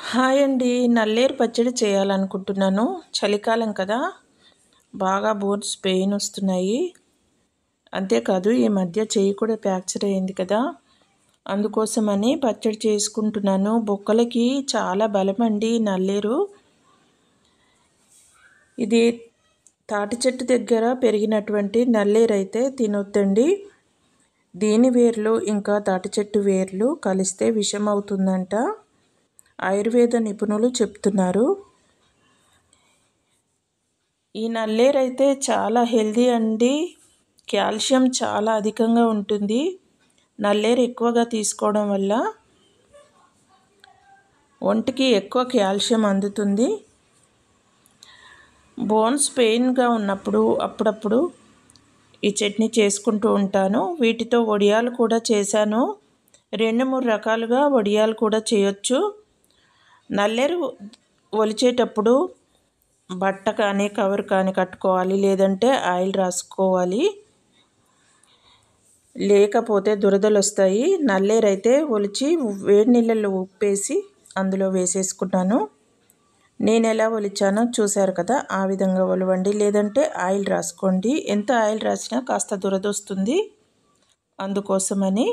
Hi అండి. నల్లేరు పచ్చడి చేయాలనుకుంటున్నాను. చలికాలం కదా, బాగా బోన్స్ పెయిన్ వస్తున్నాయి. అంతేకాదు ఈ మధ్య చెయ్యి కూడా ఫ్రాక్చర్ అయింది కదా, అందుకోసమని పచ్చడి చేసుకుంటున్నాను. బొక్కలకి చాలా బలమండి నల్లేరు. ఇది తాటి చెట్టు దగ్గర పెరిగినటువంటి నల్లేరు అయితే తినొద్దండి. దీని వేర్లు ఇంకా తాటి చెట్టు వేర్లు కలిస్తే విషం అవుతుందంట ఆయుర్వేద నిపుణులు చెప్తున్నారు. ఈ నల్లేరు అయితే చాలా హెల్దీ అండి. కాల్షియం చాలా అధికంగా ఉంటుంది. నల్లేరు ఎక్కువగా తీసుకోవడం వల్ల ఒంటికి ఎక్కువ కాల్షియం అందుతుంది. బోన్స్ పెయిన్గా ఉన్నప్పుడు అప్పుడప్పుడు ఈ చట్నీ చేసుకుంటూ ఉంటాను. వీటితో వడియాలు కూడా చేశాను. 2-3 రకాలుగా వడియాలు కూడా చేయొచ్చు. నల్లేరు ఒలిచేటప్పుడు బట్ట కానీ కవర్ కానీ కట్టుకోవాలి, లేదంటే ఆయిల్ రాసుకోవాలి, లేకపోతే దురదలు వస్తాయి. నల్లేరు అయితే ఒలిచి వేడి నీళ్ళల్లో ఉప్పేసి అందులో వేసేసుకున్నాను. నేను ఎలా ఒలిచానో చూశారు కదా, ఆ విధంగా ఒలవండి, లేదంటే ఆయిల్ రాసుకోండి. ఎంత ఆయిల్ రాసినా కాస్త దురద వస్తుంది. అందుకోసమని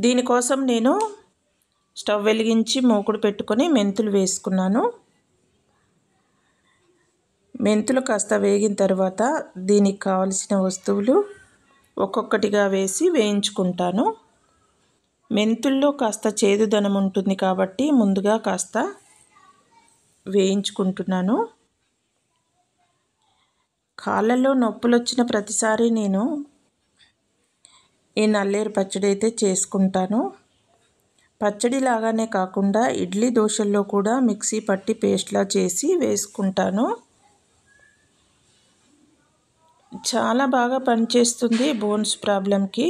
దీనికోసం నేను స్టవ్ వెలిగించి మూకుడు పెట్టుకొని మెంతులు వేసుకున్నాను. మెంతులు కాస్త వేగిన తర్వాత దీనికి కావలసిన వస్తువులు ఒక్కొక్కటిగా వేసి వేయించుకుంటాను. మెంతుల్లో కాస్త చేదుదనం ఉంటుంది కాబట్టి ముందుగా కాస్త వేయించుకుంటున్నాను. కాళ్ళలో నొప్పులు వచ్చిన ప్రతిసారి నేను ఈ నల్లేరు పచ్చడి అయితే చేసుకుంటాను. పచ్చడి లాగానే కాకుండా ఇడ్లీ దోశల్లో కూడా మిక్సీ పట్టి పేస్ట్లా చేసి వేసుకుంటాను. చాలా బాగా పనిచేస్తుంది బోన్స్ ప్రాబ్లంకి.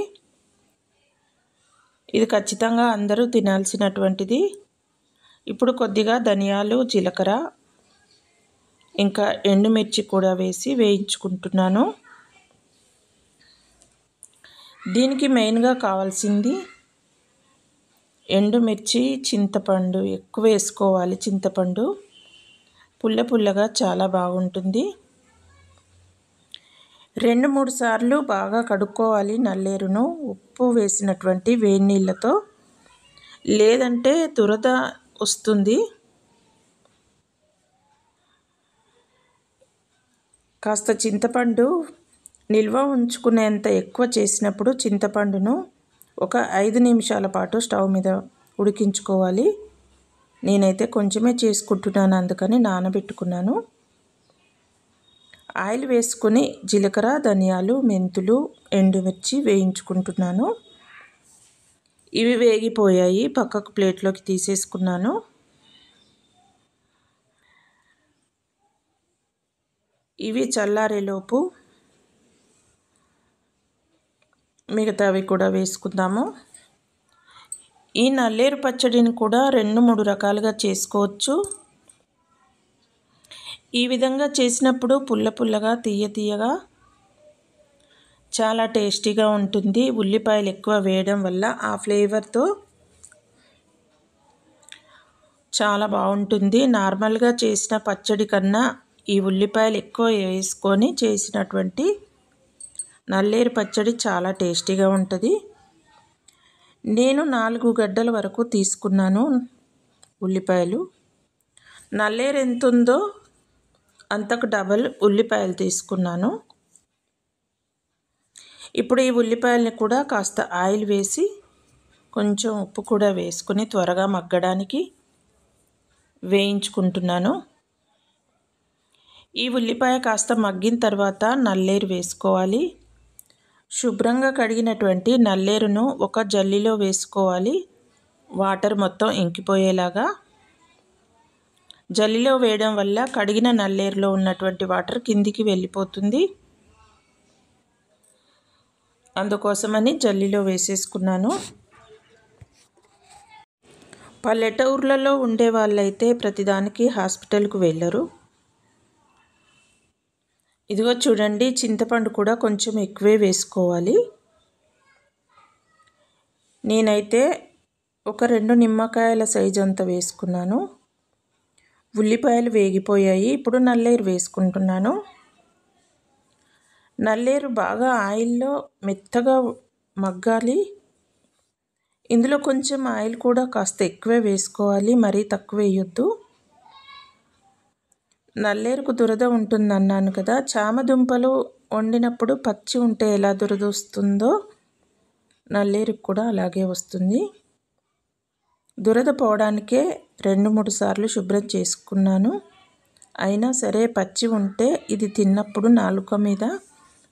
ఇది ఖచ్చితంగా అందరూ తినాల్సినటువంటిది. ఇప్పుడు కొద్దిగా ధనియాలు, జీలకర్ర ఇంకా ఎండుమిర్చి కూడా వేసి వేయించుకుంటున్నాను. దీనికి మెయిన్గా కావాల్సింది ఎండుమిర్చి, చింతపండు ఎక్కువ వేసుకోవాలి. చింతపండు పుల్ల పుల్లగా చాలా బాగుంటుంది. 2-3 సార్లు బాగా కడుక్కోవాలి నల్లేరును ఉప్పు వేసినటువంటి వేడి నీళ్ళతో, లేదంటే దురద వస్తుంది. కాస్త చింతపండు నిల్వ ఉంచుకునేంత ఎక్కువ చేసినప్పుడు చింతపండును ఒక 5 నిమిషాల పాటు స్టవ్ మీద ఉడికించుకోవాలి. నేనైతే కొంచెమే చేసుకుంటున్నాను, అందుకని నానబెట్టుకున్నాను. ఆయిల్ వేసుకొని జీలకర్ర, ధనియాలు, మెంతులు, ఎండుమిర్చి వేయించుకుంటున్నాను. ఇవి వేగిపోయాయి, పక్కకు ప్లేట్లోకి తీసేసుకున్నాను. ఇవి చల్లారేలోపు మిగతావి కూడా వేసుకుందాము. ఈ నల్లేరు పచ్చడిని కూడా 2-3 రకాలుగా చేసుకోవచ్చు. ఈ విధంగా చేసినప్పుడు పుల్ల పుల్లగా, తీయ తీయగా చాలా టేస్టీగా ఉంటుంది. ఉల్లిపాయలు ఎక్కువ వేయడం వల్ల ఆ ఫ్లేవర్తో చాలా బాగుంటుంది. నార్మల్గా చేసిన పచ్చడి కన్నా ఈ ఉల్లిపాయలు ఎక్కువ వేసుకొని చేసినటువంటి నల్లేరు పచ్చడి చాలా టేస్టీగా ఉంటుంది. నేను 4 గడ్డల వరకు తీసుకున్నాను ఉల్లిపాయలు. నల్లేరు ఎంత ఉందో అంతకు డబల్ ఉల్లిపాయలు తీసుకున్నాను. ఇప్పుడు ఈ ఉల్లిపాయలని కూడా కాస్త ఆయిల్ వేసి కొంచెం ఉప్పు కూడా వేసుకొని త్వరగా మగ్గడానికి వేయించుకుంటున్నాను. ఈ ఉల్లిపాయ కాస్త మగ్గిన తర్వాత నల్లేరు వేసుకోవాలి. శుభ్రంగా కడిగినటువంటి నల్లేరును ఒక జల్లిలో వేసుకోవాలి, వాటర్ మొత్తం ఇంకిపోయేలాగా. జల్లిలో వేయడం వల్ల కడిగిన నల్లేరులో ఉన్నటువంటి వాటర్ కిందికి వెళ్ళిపోతుంది. అందుకోసమని జల్లిలో వేసేసుకున్నాను. పల్లెటూర్లలో ఉండే వాళ్ళైతే ప్రతిదానికి హాస్పిటల్కు వెళ్ళరు. ఇదిగో చూడండి, చింతపండు కూడా కొంచెం ఎక్కువే వేసుకోవాలి. నేనైతే ఒక 2 నిమ్మకాయల సైజు అంత వేసుకున్నాను. ఉల్లిపాయలు వేగిపోయాయి. ఇప్పుడు నల్లేరు వేసుకుంటున్నాను. నల్లేరు బాగా ఆయిల్లో మెత్తగా మగ్గాలి. ఇందులో కొంచెం ఆయిల్ కూడా కాస్త ఎక్కువే వేసుకోవాలి, మరీ తక్కువ వేయొద్దు. నల్లేరుకు దురద ఉంటుందన్నాను కదా, చామదుంపలు వండినప్పుడు పచ్చి ఉంటే ఎలా దురద వస్తుందో నల్లేరుకు కూడా అలాగే వస్తుంది. దురద పోవడానికే 2-3 సార్లు శుభ్రం చేసుకున్నాను. అయినా సరే పచ్చి ఉంటే ఇది తిన్నప్పుడు నాలుక మీద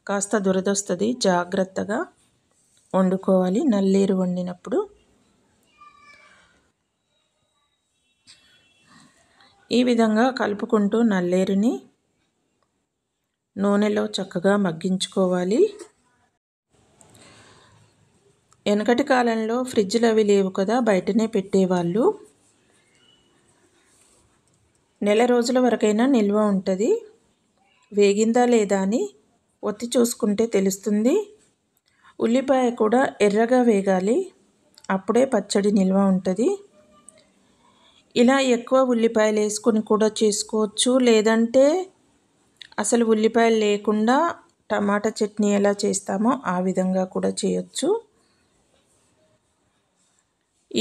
కాస్త దురద వస్తుంది. జాగ్రత్తగా వండుకోవాలి నల్లేరు వండినప్పుడు. ఈ విధంగా కలుపుకుంటూ నల్లేరుని నూనెలో చక్కగా మగ్గించుకోవాలి. వెనకటి కాలంలో ఫ్రిడ్జ్లు అవి లేవు కదా, బయటనే పెట్టేవాళ్ళు. నెల రోజుల వరకైనా నిల్వ ఉంటుంది. వేగిందా లేదా అని ఒత్తి చూసుకుంటే తెలుస్తుంది. ఉల్లిపాయ కూడా ఎర్రగా వేగాలి, అప్పుడే పచ్చడి నిల్వ ఉంటుంది. ఇలా ఎక్కువ ఉల్లిపాయలు వేసుకొని కూడా చేసుకోవచ్చు, లేదంటే అసలు ఉల్లిపాయలు లేకుండా టమాటా చట్నీ ఎలా చేస్తామో ఆ విధంగా కూడా చేయొచ్చు.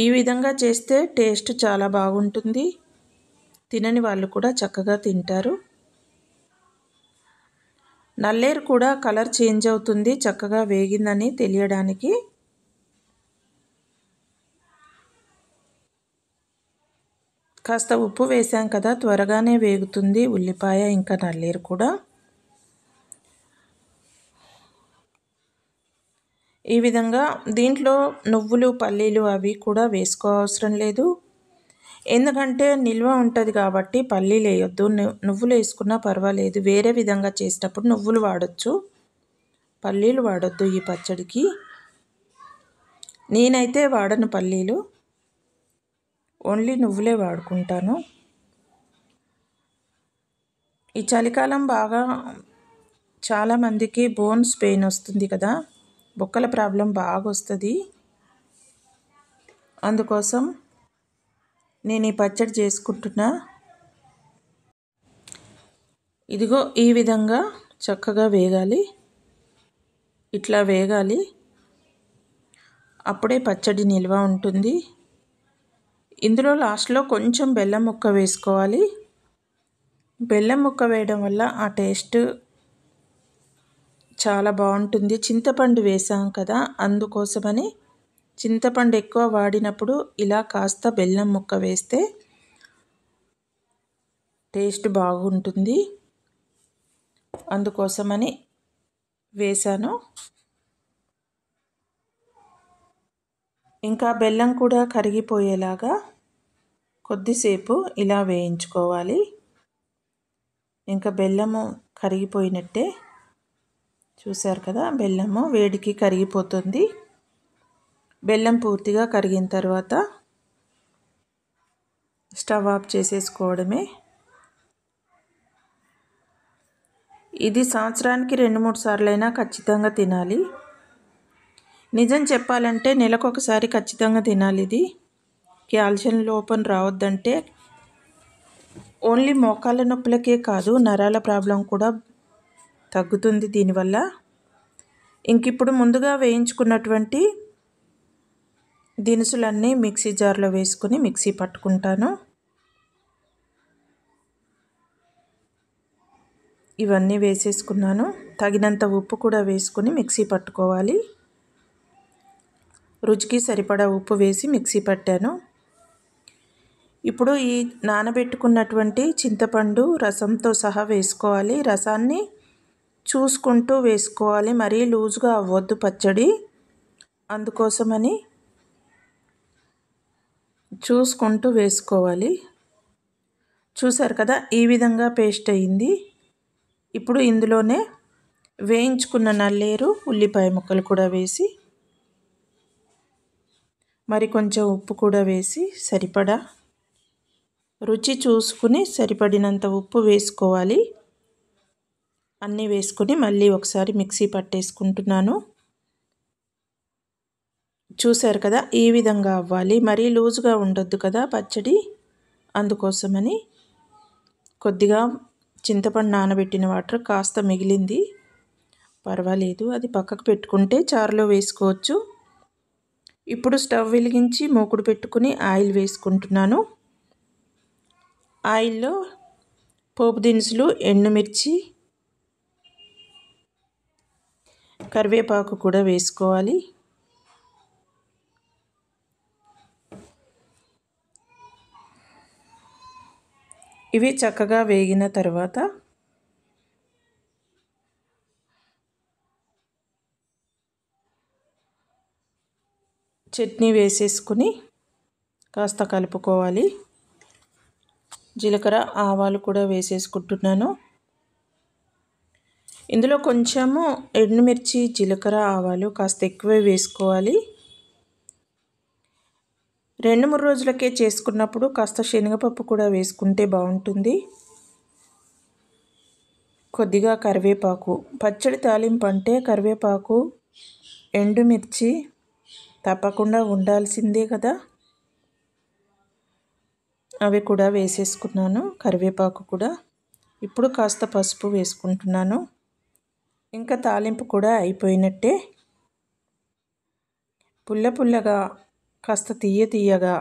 ఈ విధంగా చేస్తే టేస్ట్ చాలా బాగుంటుంది. తినని వాళ్ళు కూడా చక్కగా తింటారు. నల్లేరు కూడా కలర్ చేంజ్ అవుతుంది చక్కగా వేగిందని తెలియడానికి. కాస్త ఉప్పు వేసాం కదా, త్వరగానే వేగుతుంది ఉల్లిపాయ ఇంకా నల్లేరు కూడా. ఈ విధంగా దీంట్లో నువ్వులు పల్లీలు అవి కూడా వేసుకోవసరం లేదు, ఎందుకంటే నిల్వ ఉంటుంది కాబట్టి పల్లీలు వేయొద్దు. నువ్వులు వేసుకున్నా పర్వాలేదు, వేరే విధంగా చేసేటప్పుడు నువ్వులు వాడచ్చు, పల్లీలు వాడొద్దు ఈ పచ్చడికి. నేనైతే వాడను పల్లీలు, ఓన్లీ నువ్వులే వాడుకుంటాను. ఈ చలికాలం బాగా చాలామందికి బోన్స్ పెయిన్ వస్తుంది కదా, బొక్కల ప్రాబ్లం బాగా వస్తుంది. అందుకోసం నేను ఈ పచ్చడి చేసుకుంటున్నా. ఇదిగో ఈ విధంగా చక్కగా వేగాలి, ఇట్లా వేగాలి, అప్పుడే పచ్చడి నిల్వ ఉంటుంది. ఇందులో లాస్ట్లో కొంచెం బెల్లం ముక్క వేసుకోవాలి. బెల్లం ముక్క వేయడం వల్ల ఆ టేస్ట్ చాలా బాగుంటుంది. చింతపండు వేసాం కదా, అందుకోసమని చింతపండు ఎక్కువ వాడినప్పుడు ఇలా కాస్త బెల్లం ముక్క వేస్తే టేస్ట్ బాగుంటుంది, అందుకోసమని వేసాను. ఇంకా బెల్లం కూడా కరిగిపోయేలాగా కొద్దిసేపు ఇలా వేయించుకోవాలి. ఇంకా బెల్లము కరిగిపోయినట్టే, చూసారు కదా, బెల్లము వేడికి కరిగిపోతుంది. బెల్లం పూర్తిగా కరిగిన తర్వాత స్టవ్ ఆఫ్ చేసేసుకోవడమే. ఇది సంవత్సరానికి 2-3 సార్లైనా ఖచ్చితంగా తినాలి. నిజం చెప్పాలంటే నెలకొకసారి ఖచ్చితంగా తినాలి. ఇది కాల్షియం లోపం రావద్దంటే ఓన్లీ మోకాళ్ళ నొప్పులకే కాదు, నరాల ప్రాబ్లం కూడా తగ్గుతుంది దీనివల్ల. ఇంకిప్పుడు ముందుగా వేయించుకున్నటువంటి దినుసులన్నీ మిక్సీ జార్లో వేసుకొని మిక్సీ పట్టుకుంటాను. ఇవన్నీ వేసేసుకున్నాను. తగినంత ఉప్పు కూడా వేసుకొని మిక్సీ పట్టుకోవాలి. రుచికి సరిపడా ఉప్పు వేసి మిక్సీ పట్టాను. ఇప్పుడు ఈ నానబెట్టుకున్నటువంటి చింతపండు రసంతో సహా వేసుకోవాలి. రసాన్ని చూసుకుంటూ వేసుకోవాలి, మరీ లూజుగా అవ్వద్దు పచ్చడి, అందుకోసమని చూసుకుంటూ వేసుకోవాలి. చూసారు కదా, ఈ విధంగా పేస్ట్ అయ్యింది. ఇప్పుడు ఇందులోనే వేయించుకున్న నల్లేరు ఉల్లిపాయ ముక్కలు కూడా వేసి, మరి కొంచెం ఉప్పు కూడా వేసి, సరిపడా రుచి చూసుకుని సరిపడినంత ఉప్పు వేసుకోవాలి. అన్నీ వేసుకొని మళ్ళీ ఒకసారి మిక్సీ పట్టేసుకుంటున్నాను. చూశారు కదా, ఈ విధంగా అవ్వాలి. మరీ లూజుగా ఉండొద్దు కదా పచ్చడి. అందుకోసమని కొద్దిగా చింతపండు నానబెట్టిన వాటర్ కాస్త మిగిలింది, పర్వాలేదు, అది పక్కకు పెట్టుకుంటే చారులో వేసుకోవచ్చు. ఇప్పుడు స్టవ్ వెలిగించి మూకుడు పెట్టుకుని ఆయిల్ వేసుకుంటున్నాను. ఆయిల్లో పోపు దినుసులు, ఎండుమిర్చి, కరివేపాకు కూడా వేసుకోవాలి. ఇవి చక్కగా వేగిన తర్వాత చట్నీ వేసేసుకుని కాస్త కలుపుకోవాలి. జీలకర్ర, ఆవాలు కూడా వేసేసుకుంటున్నాను. ఇందులో కొంచెము ఎండుమిర్చి, జీలకర్ర, ఆవాలు కాస్త ఎక్కువే వేసుకోవాలి. 2-3 రోజులకే చేసుకున్నప్పుడు కాస్త శనగపప్పు కూడా వేసుకుంటే బాగుంటుంది. కొద్దిగా కరివేపాకు, పచ్చడి తాలింపు అంటే కరివేపాకు, ఎండుమిర్చి తప్పకుండా ఉండాల్సిందే కదా. అవి కూడా వేసేసుకున్నాను, కరివేపాకు కూడా. ఇప్పుడు కాస్త పసుపు వేసుకుంటున్నాను. ఇంకా తాలింపు కూడా అయిపోయినట్టే. పుల్ల పుల్లగా, కాస్త తీయగా,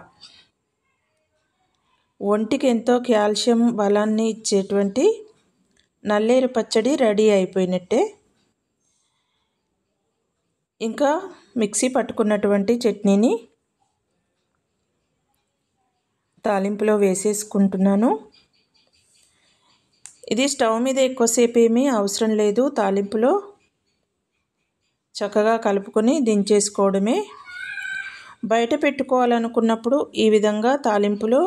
ఒంటికి ఎంతో కాల్షియం బలాన్ని ఇచ్చేటువంటి నల్లేరు పచ్చడి రెడీ అయిపోయినట్టే. ఇంకా మిక్సీ పట్టుకున్నటువంటి చట్నీని తాలింపులో వేసేసుకుంటున్నాను. ఇది స్టవ్ మీద ఎక్కువసేపు ఏమీ అవసరం లేదు. తాలింపులో చక్కగా కలుపుకొని దించేసుకోవడమే. బయట పెట్టుకోవాలనుకున్నప్పుడు ఈ విధంగా తాలింపులో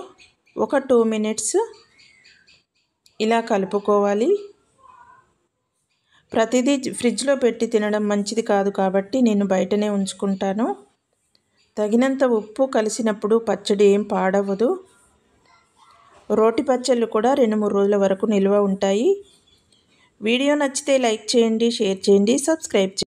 ఒక 2 మినిట్స్ ఇలా కలుపుకోవాలి. ప్రతిదీ ఫ్రిడ్జ్లో పెట్టి తినడం మంచిది కాదు కాబట్టి నేను బయటనే ఉంచుకుంటాను. తగినంత ఉప్పు కలిసినప్పుడు పచ్చడి ఏం పాడవదు. రోటి పచ్చళ్ళు కూడా 2-3 రోజుల వరకు నిల్వ ఉంటాయి. వీడియో నచ్చితే లైక్ చేయండి, షేర్ చేయండి, సబ్స్క్రైబ్ చేయండి.